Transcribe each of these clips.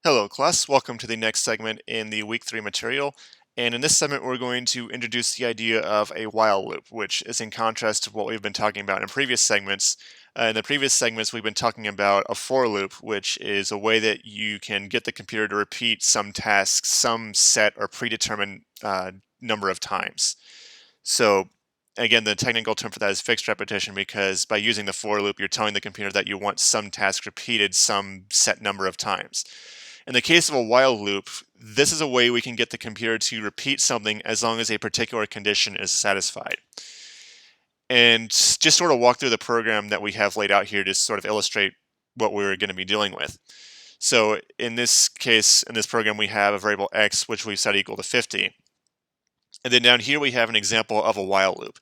Hello class, welcome to the next segment in the week 3 material. And in this segment we're going to introduce the idea of a while loop, which is in contrast to what we've been talking about in previous segments. In the previous segments we've been talking about a for loop, which is a way that you can get the computer to repeat some tasks, some set or predetermined number of times. So again, the technical term for that is fixed repetition, because by using the for loop, you're telling the computer that you want some task repeated some set number of times. In the case of a while loop, this is a way we can get the computer to repeat something as long as a particular condition is satisfied. And just sort of walk through the program that we have laid out here to sort of illustrate what we're going to be dealing with. So in this case, in this program, we have a variable x, which we've set equal to 50. And then down here we have an example of a while loop.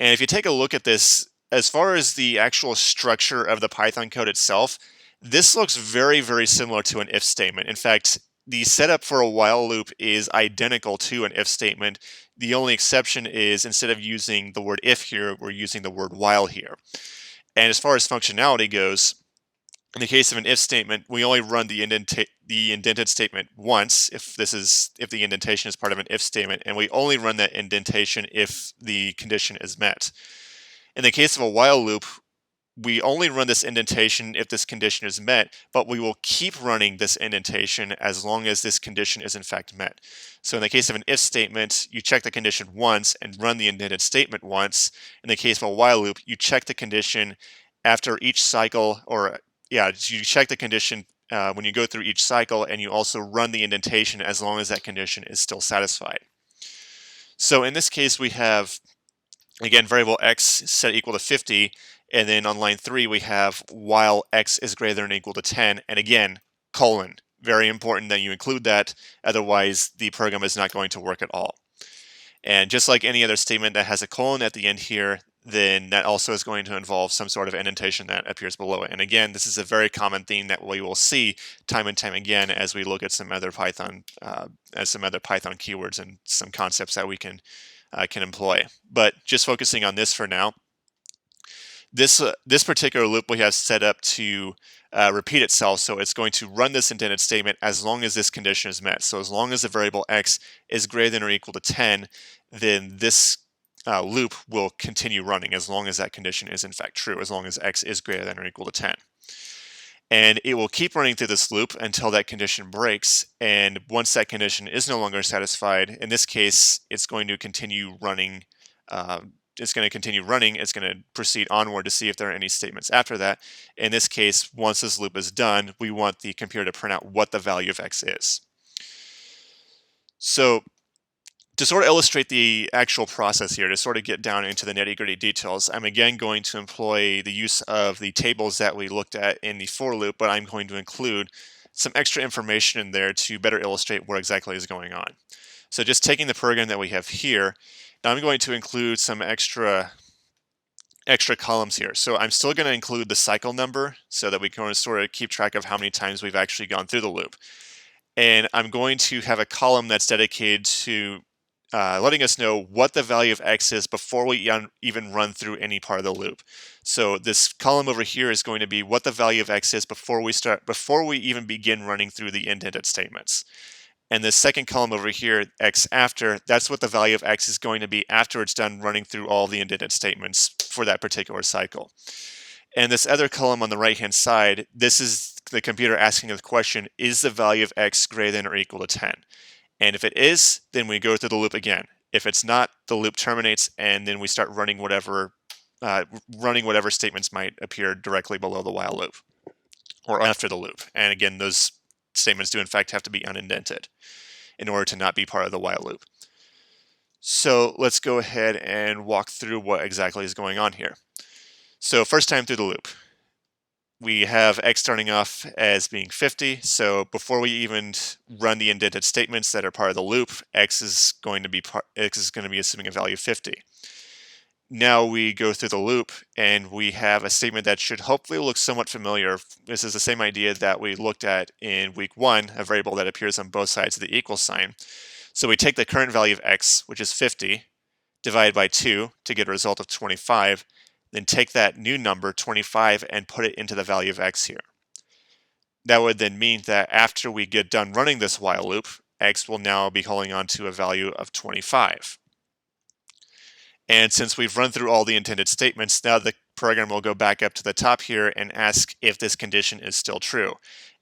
And if you take a look at this, as far as the actual structure of the Python code itself, this looks very, very similar to an if statement. In fact, the setup for a while loop is identical to an if statement. The only exception is instead of using the word if here, we're using the word while here. And as far as functionality goes, in the case of an if statement, we only run the indented statement once if the indentation is part of an if statement, and we only run that indentation if the condition is met. In the case of a while loop, we only run this indentation if this condition is met, but we will keep running this indentation as long as this condition is in fact met. So in the case of an if statement, you check the condition once and run the indented statement once. In the case of a while loop, you check the condition after each cycle, you check the condition when you go through each cycle, and you also run the indentation as long as that condition is still satisfied. So in this case, we have, again, variable x set equal to 50, and then on line 3 we have while x is greater than or equal to 10, and again, colon. Very important that you include that, otherwise the program is not going to work at all. And just like any other statement that has a colon at the end here, then that also is going to involve some sort of indentation that appears below it. And again, this is a very common theme that we will see time and time again as we look at some other Python keywords and some concepts that we can employ. But just focusing on this for now, this particular loop we have set up to repeat itself, so it's going to run this indented statement as long as this condition is met. So as long as the variable x is greater than or equal to 10, then this loop will continue running as long as that condition is in fact true, as long as x is greater than or equal to 10. And it will keep running through this loop until that condition breaks, and once that condition is no longer satisfied, in this case, it's going to continue running. It's going to proceed onward to see if there are any statements after that. In this case, once this loop is done, we want the computer to print out what the value of x is. So to sort of illustrate the actual process here, to sort of get down into the nitty-gritty details, I'm again going to employ the use of the tables that we looked at in the for loop, but I'm going to include some extra information in there to better illustrate what exactly is going on. So just taking the program that we have here, now I'm going to include some extra columns here. So I'm still going to include the cycle number so that we can sort of keep track of how many times we've actually gone through the loop. And I'm going to have a column that's dedicated to letting us know what the value of x is before we even run through any part of the loop. So this column over here is going to be what the value of x is before we even begin running through the indented statements. And the second column over here, x after, that's what the value of x is going to be after it's done running through all the indented statements for that particular cycle. And this other column on the right-hand side, this is the computer asking the question, is the value of x greater than or equal to 10? And if it is, then we go through the loop again. If it's not, the loop terminates, and then we start running whatever statements might appear directly below the while loop or after the loop. And again, those statements do in fact have to be unindented in order to not be part of the while loop. So let's go ahead and walk through what exactly is going on here. So first time through the loop, we have x starting off as being 50. So before we even run the indented statements that are part of the loop, x is going to be assuming a value of 50. Now we go through the loop and we have a statement that should hopefully look somewhat familiar. This is the same idea that we looked at in week 1, a variable that appears on both sides of the equal sign. So we take the current value of x, which is 50, divide by 2 to get a result of 25, then take that new number, 25, and put it into the value of x here. that would then mean that after we get done running this while loop, x will now be holding on to a value of 25. And since we've run through all the intended statements, now the program will go back up to the top here and ask if this condition is still true.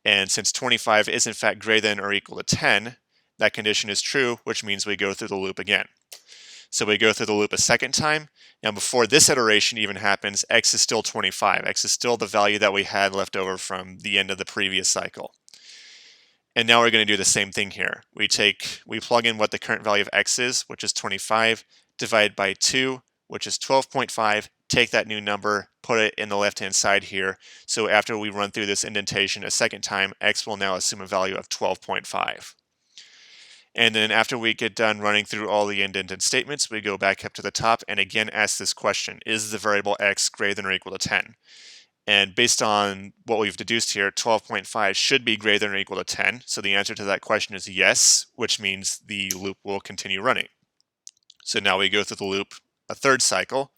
And since 25 is in fact greater than or equal to 10, that condition is true, which means we go through the loop again. So we go through the loop a second time. Now before this iteration even happens, x is still 25. X is still the value that we had left over from the end of the previous cycle. And now we're going to do the same thing here. We plug in what the current value of x is, which is 25, divide by 2, which is 12.5, take that new number, put it in the left-hand side here. So after we run through this indentation a second time, x will now assume a value of 12.5. And then after we get done running through all the indented statements, we go back up to the top and again ask this question: is the variable x greater than or equal to 10? And based on what we've deduced here, 12.5 should be greater than or equal to 10. So the answer to that question is yes, which means the loop will continue running. So now we go through the loop a third cycle.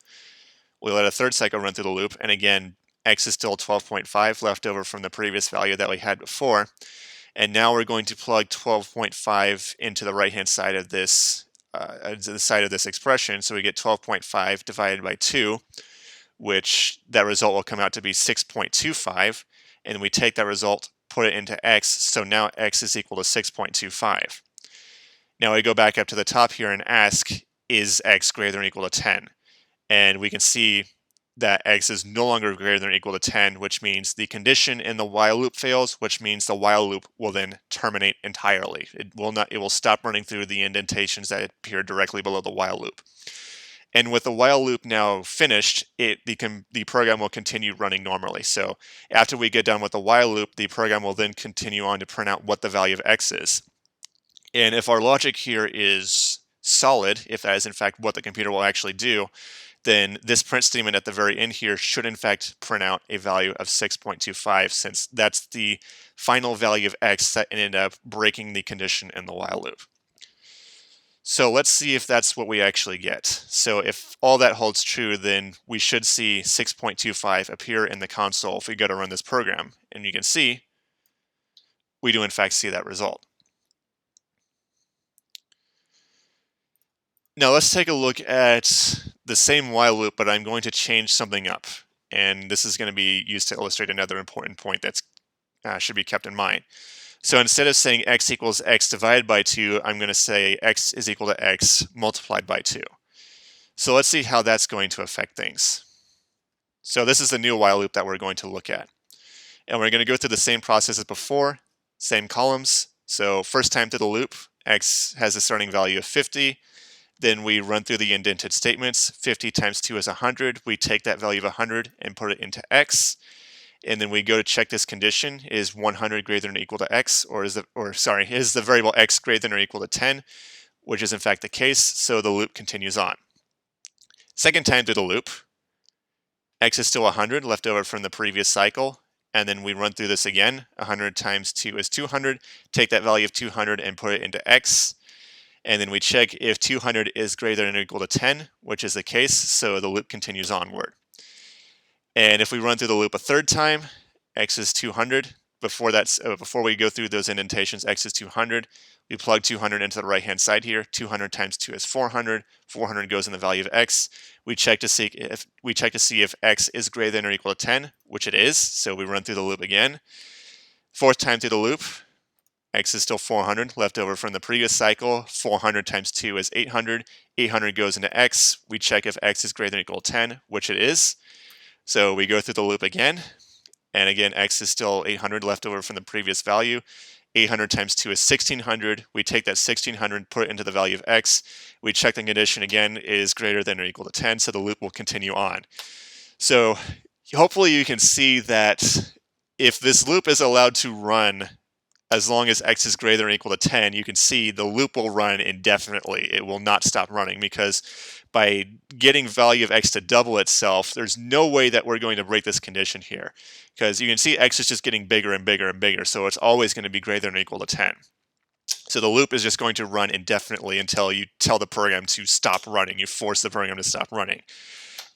We let a third cycle run through the loop, and again, x is still 12.5 left over from the previous value that we had before. And now we're going to plug 12.5 into the right-hand side of this expression. So we get 12.5 divided by 2, which that result will come out to be 6.25. And we take that result, put it into x, so now x is equal to 6.25. Now we go back up to the top here and ask, is x greater than or equal to 10? And we can see that x is no longer greater than or equal to 10, which means the condition in the while loop fails, which means the while loop will then terminate entirely. It will stop running through the indentations that appear directly below the while loop. And with the while loop now finished, the program will continue running normally. So after we get done with the while loop, the program will then continue on to print out what the value of x is. And if our logic here is solid, if that is in fact what the computer will actually do, then this print statement at the very end here should in fact print out a value of 6.25, since that's the final value of x that ended up breaking the condition in the while loop. So let's see if that's what we actually get. So if all that holds true, then we should see 6.25 appear in the console if we go to run this program. And you can see we do in fact see that result. Now let's take a look at the same while loop, but I'm going to change something up. And this is going to be used to illustrate another important point that should be kept in mind. So instead of saying x equals x divided by 2, I'm going to say x is equal to x multiplied by 2. So let's see how that's going to affect things. So this is the new while loop that we're going to look at. And we're going to go through the same process as before, same columns. So first time through the loop, x has a starting value of 50. Then we run through the indented statements. 50 times 2 is 100. We take that value of 100 and put it into x. And then we go to check this condition: is 100 greater than or equal to x, is the variable x greater than or equal to 10, which is in fact the case, so the loop continues on. Second time through the loop, x is still 100 left over from the previous cycle, and then we run through this again. 100 times 2 is 200, take that value of 200 and put it into x. And then we check if 200 is greater than or equal to 10, which is the case, so the loop continues onward. And if we run through the loop a third time, x is 200. Before we go through those indentations, x is 200. We plug 200 into the right-hand side here. 200 times 2 is 400. 400 goes in the value of x. We check to see if x is greater than or equal to 10, which it is. So we run through the loop again. Fourth time through the loop, x is still 400 left over from the previous cycle. 400 times 2 is 800. 800 goes into x. We check if x is greater than or equal to 10, which it is. So we go through the loop again. And again, x is still 800 left over from the previous value. 800 times 2 is 1600. We take that 1600, put it into the value of x. We check the condition again, is greater than or equal to 10, so the loop will continue on. So hopefully you can see that if this loop is allowed to run as long as x is greater than or equal to 10, you can see the loop will run indefinitely. It will not stop running, because by getting value of x to double itself, there's no way that we're going to break this condition here, because you can see x is just getting bigger and bigger and bigger, so it's always going to be greater than or equal to 10. So the loop is just going to run indefinitely until you tell the program to stop running. You force the program to stop running.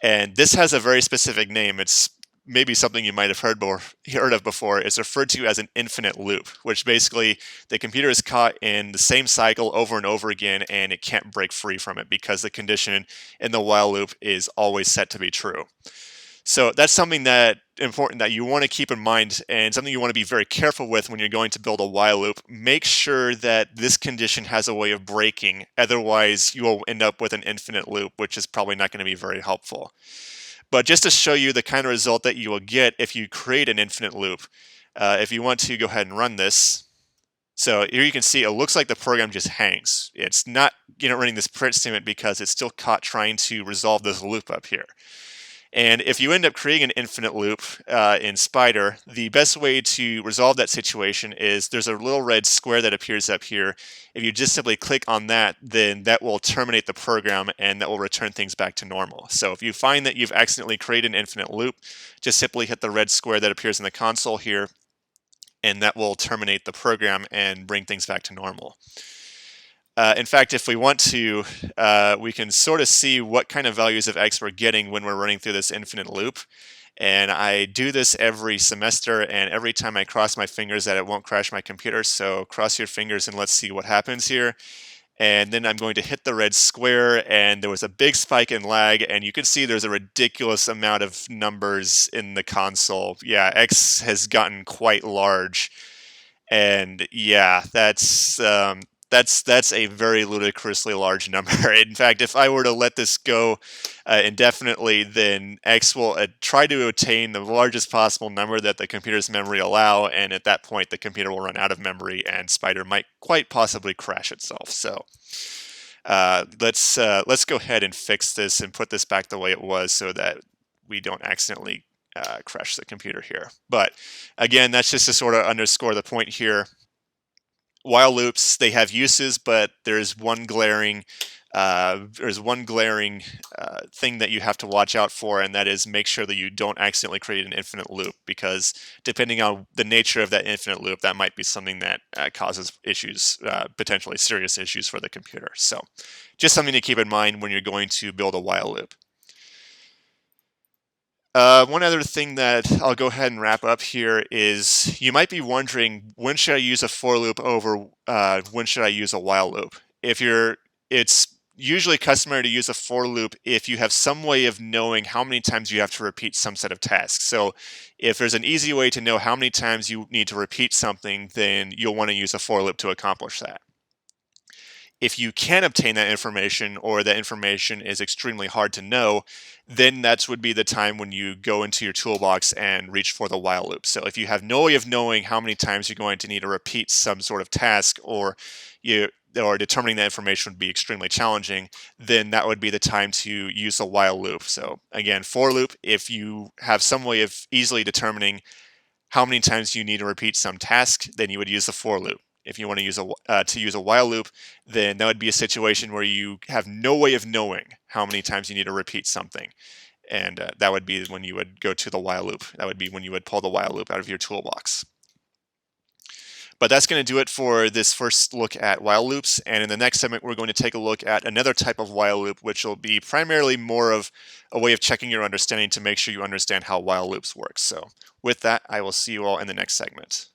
And this has a very specific name. It's maybe something you might have heard of before. It's referred to as an infinite loop, which basically the computer is caught in the same cycle over and over again, and it can't break free from it because the condition in the while loop is always set to be true. So that's something that important that you want to keep in mind, and something you want to be very careful with when you're going to build a while loop. Make sure that this condition has a way of breaking, otherwise you will end up with an infinite loop, which is probably not going to be very helpful. But just to show you the kind of result that you will get if you create an infinite loop, if you want to go ahead and run this, so here you can see it looks like the program just hangs. It's not running this print statement because it's still caught trying to resolve this loop up here. And if you end up creating an infinite loop in Spider, the best way to resolve that situation is there's a little red square that appears up here. If you just simply click on that, then that will terminate the program and that will return things back to normal. So if you find that you've accidentally created an infinite loop, just simply hit the red square that appears in the console here, and that will terminate the program and bring things back to normal. In fact, if we want to, we can sort of see what kind of values of x we're getting when we're running through this infinite loop. And I do this every semester, and every time I cross my fingers that it won't crash my computer. So cross your fingers and let's see what happens here. And then I'm going to hit the red square, and there was a big spike in lag, and you can see there's a ridiculous amount of numbers in the console. Yeah, x has gotten quite large. And yeah, that's a very ludicrously large number. In fact, if I were to let this go indefinitely, then x will try to attain the largest possible number that the computer's memory allow, and at that point the computer will run out of memory and Spider might quite possibly crash itself. So let's go ahead and fix this and put this back the way it was so that we don't accidentally crash the computer here. But again, that's just to sort of underscore the point here. While loops, they have uses, but there's one glaring thing that you have to watch out for, and that is make sure that you don't accidentally create an infinite loop, because depending on the nature of that infinite loop, that might be something that causes issues, potentially serious issues for the computer. So just something to keep in mind when you're going to build a while loop. One other thing that I'll go ahead and wrap up here is you might be wondering, when should I use a for loop over when should I use a while loop? It's usually customary to use a for loop if you have some way of knowing how many times you have to repeat some set of tasks. So if there's an easy way to know how many times you need to repeat something, then you'll want to use a for loop to accomplish that. If you can obtain that information, or that information is extremely hard to know, then that would be the time when you go into your toolbox and reach for the while loop. So if you have no way of knowing how many times you're going to need to repeat some sort of task, or determining that information would be extremely challenging, then that would be the time to use the while loop. So again, for loop, if you have some way of easily determining how many times you need to repeat some task, then you would use the for loop. If you want to use a while loop, then that would be a situation where you have no way of knowing how many times you need to repeat something. And that would be when you would go to the while loop. That would be when you would pull the while loop out of your toolbox. But that's going to do it for this first look at while loops. And in the next segment, we're going to take a look at another type of while loop, which will be primarily more of a way of checking your understanding to make sure you understand how while loops work. So with that, I will see you all in the next segment.